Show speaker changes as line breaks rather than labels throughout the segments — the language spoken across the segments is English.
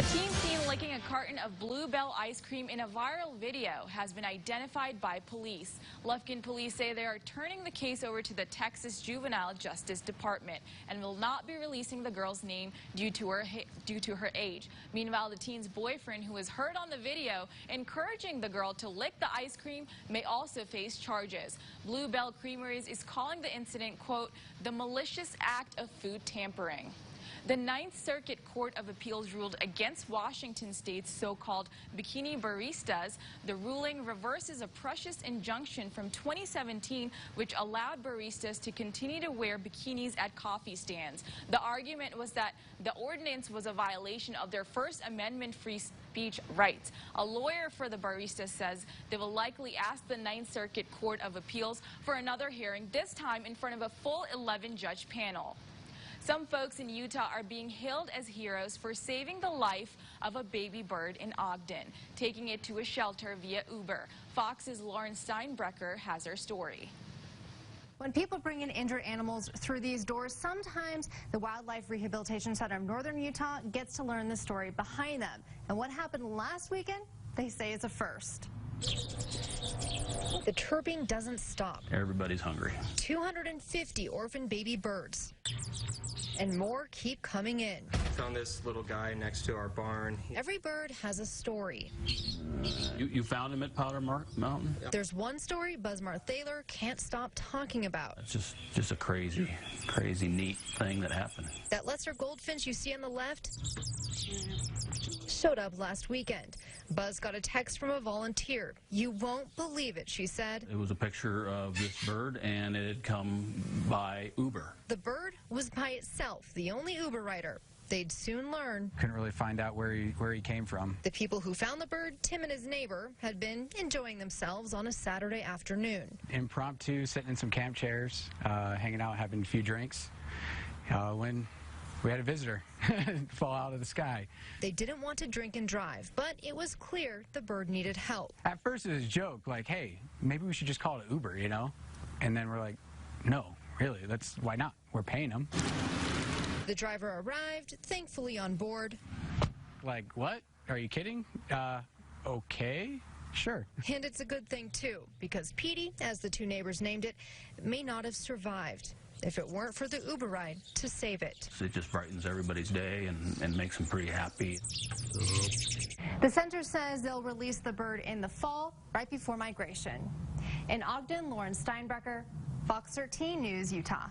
A teen seen licking a carton of Bluebell ice cream in a viral video has been identified by police. Lufkin police say they are turning the case over to the Texas Juvenile Justice Department and will not be releasing the girl's name due to her age. Meanwhile, the teen's boyfriend, who was heard on the video encouraging the girl to lick the ice cream, may also face charges. Bluebell Creameries is calling the incident, quote, the malicious act of food tampering. The Ninth Circuit Court of Appeals ruled against Washington State's so-called bikini baristas. The ruling reverses a precious injunction from 2017, which allowed baristas to continue to wear bikinis at coffee stands. The argument was that the ordinance was a violation of their First Amendment free speech rights. A lawyer for the baristas says they will likely ask the Ninth Circuit Court of Appeals for another hearing, this time in front of a full 11-judge panel. Some folks in Utah are being hailed as heroes for saving the life of a baby bird in Ogden, taking it to a shelter via Uber. Fox's Lauren Steinbrecher has her story.
When people bring in injured animals through these doors, sometimes the Wildlife Rehabilitation Center of Northern Utah gets to learn the story behind them. And what happened last weekend, they say it's a first. The chirping doesn't stop.
Everybody's hungry.
250 orphan baby birds. And more keep coming in.
Found this little guy next to our barn.
Every bird has a story.
You found him at Powder Mountain?
There's one story Buzz Marthaler can't stop talking about.
It's just a crazy neat thing that happened.
That lesser goldfinch you see on the left showed up last weekend. Buzz got a text from a volunteer. You won't believe it, she said.
It was a picture of this bird, and it had come by Uber.
The bird was by itself, the only Uber rider. They'd soon learn.
Couldn't really find out where he came from.
The people who found the bird, Tim and his neighbor, had been enjoying themselves on a Saturday afternoon.
Impromptu, sitting in some camp chairs, hanging out, having a few drinks, when we had a visitor fall out of the sky.
They didn't want to drink and drive, but it was clear the bird needed help.
At first it was a joke, like, hey, maybe we should just call it Uber, you know? And then we're like, no, really, why not? We're paying them.
The driver arrived, thankfully on board.
Like, what? Are you kidding? Okay, sure.
And it's a good thing, too, because Petey, as the two neighbors named it, may not have survived if it weren't for the Uber ride to save it.
It just brightens everybody's day and makes them pretty happy.
The center says they'll release the bird in the fall, right before migration. In Ogden, Lauren Steinbrecher, Fox 13 News, Utah.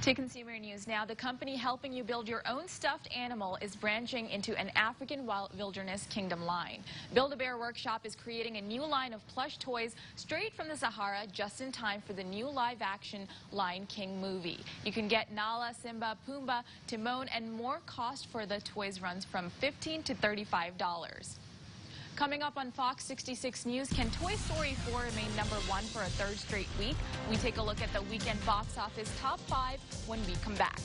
To consumer news now, the company helping you build your own stuffed animal is branching into an African wilderness kingdom line. Build-A-Bear Workshop is creating a new line of plush toys straight from the Sahara just in time for the new live-action Lion King movie. You can get Nala, Simba, Pumbaa, Timon, and more. Cost for the toys runs from $15 to $35. Coming up on Fox 66 News, can Toy Story 4 remain #1 for a third straight week? We take a look at the weekend box office top 5 when we come back.